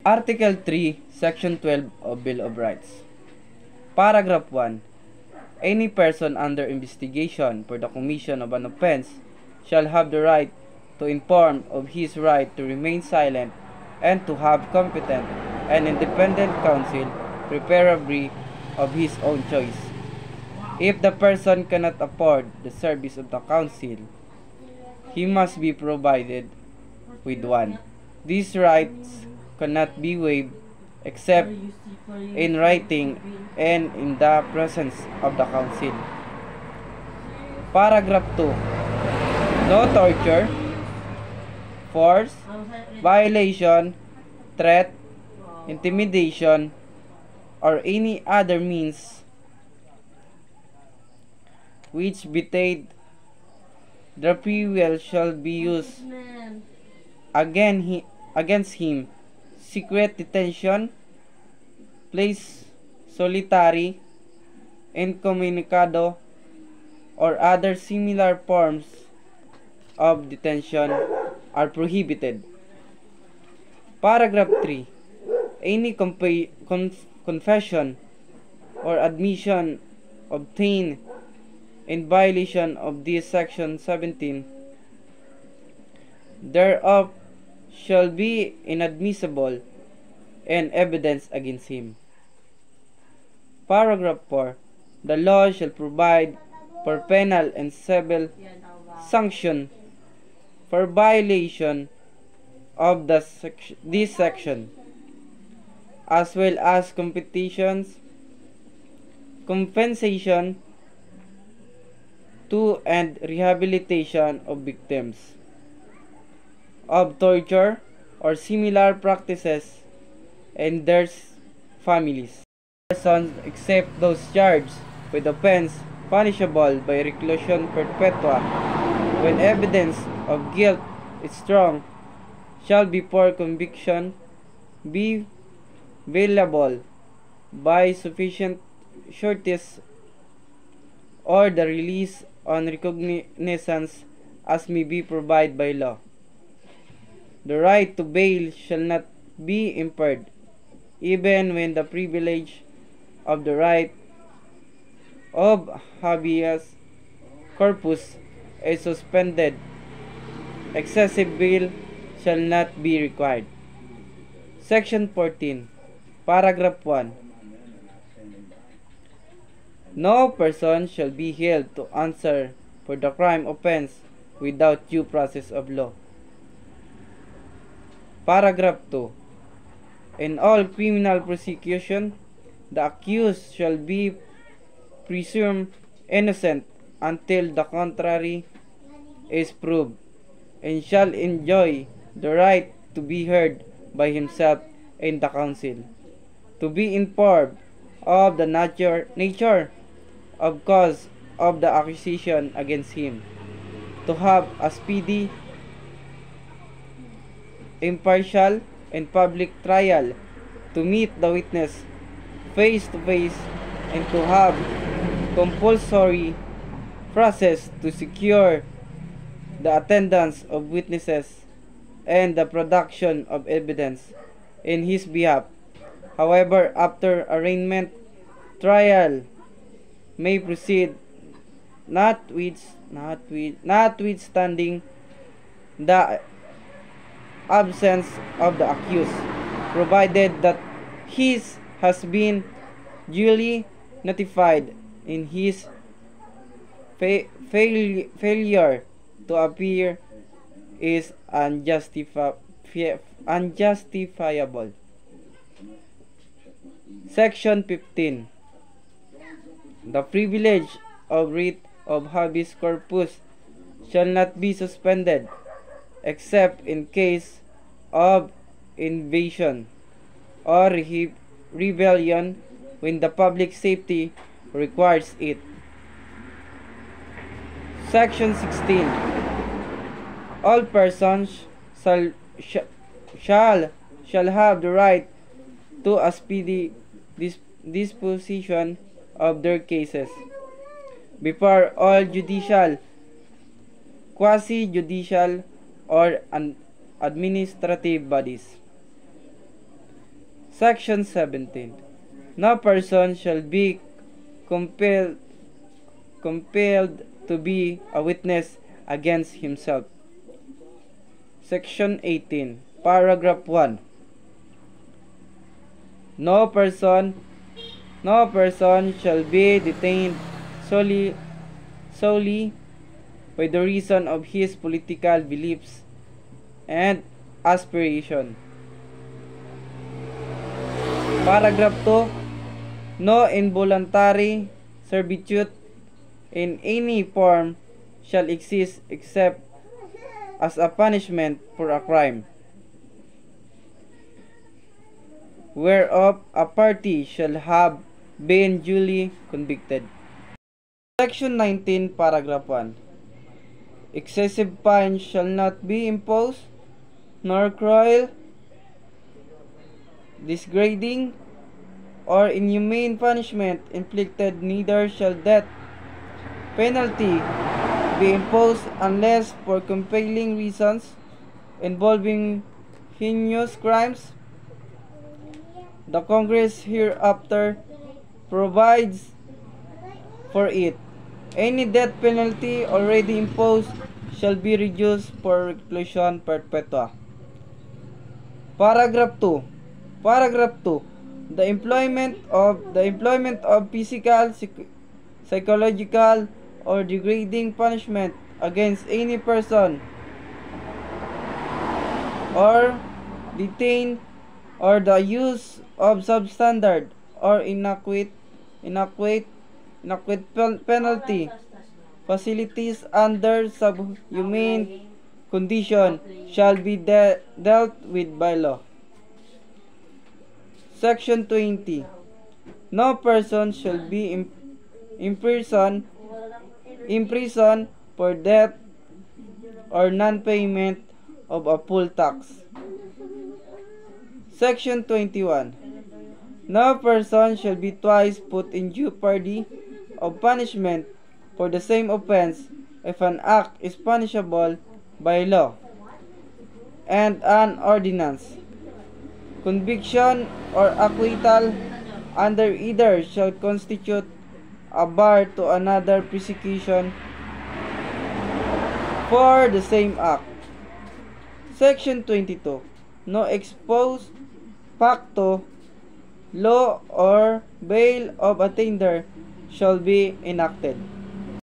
Article 3, Section 12 of Bill of Rights. Paragraph 1. Any person under investigation for the commission of an offense shall have the right to inform of his right to remain silent and to have competent and independent counsel, preferably of his own choice. If the person cannot afford the service of the counsel, he must be provided with one. These rights cannot be waived except in writing and in the presence of the counsel. Paragraph 2. No torture, force, violation, threat, intimidation, or any other means which betray the free will shall be used against him. Secret detention, place solitary, incommunicado, or other similar forms of detention are prohibited. Paragraph 3. Any confession or admission obtained in violation of this section 17 thereof shall be inadmissible and evidence against him. Paragraph 4. The law shall provide for penal and civil sanction for violation of this section, as well as compensation to and rehabilitation of victims of torture or similar practices and their families. Persons except those charged with offense punishable by reclusion perpetua, when evidence of guilt is strong, shall before conviction be bailable by sufficient sureties or the release on recognizance as may be provided by law. The right to bail shall not be impaired, even when the privilege of the right of habeas corpus is suspended. Excessive bail shall not be required. Section 14. Paragraph 1. No person shall be held to answer for the crime offense without due process of law. Paragraph 2. In all criminal prosecution, the accused shall be presumed innocent until the contrary is proved, and shall enjoy the right to be heard by himself and the counsel, to be informed of the nature of cause of the accusation against him, to have a speedy, impartial, and public trial, to meet the witness face to face, and to have compulsory process to secure the attendance of witnesses and the production of evidence in his behalf. However, after arraignment, trial may proceed notwithstanding the absence of the accused, provided that he has been duly notified in his failure to appear is unjustifiable. Section 15. The privilege of writ of habeas corpus shall not be suspended except in case of invasion or rebellion when the public safety requires it. Section 16. All persons shall have the right to a speedy disposition of their cases before all judicial, quasi-judicial, or administrative bodies. Section 17. No person shall be compelled to be a witness against himself. Section 18. Paragraph 1. No person shall be detained solely by the reason of his political beliefs and aspiration. Paragraph 2. No involuntary servitude in any form shall exist except as a punishment for a crime whereof a party shall have been duly convicted. Section 19, Paragraph 1. Excessive fine shall not be imposed, nor cruel, degrading, or inhumane punishment inflicted, neither shall death penalty be imposed unless for compelling reasons involving heinous crimes. The Congress hereafter provides for it. Any death penalty already imposed shall be reduced for reclusion perpetua. Paragraph 2. The employment of physical, psychological, or degrading punishment against any person or detained, or the use of substandard or inadequate penalty facilities under subhumane condition shall be dealt with by law. Section 20. No person shall be imprisoned for debt or non-payment of a full tax. Section 21. No person shall be twice put in jeopardy of punishment for the same offense if an act is punishable by law and an ordinance. Conviction or acquittal under either shall constitute a bar to another prosecution for the same act. Section 22. No ex post facto law or bail of attainder shall be enacted.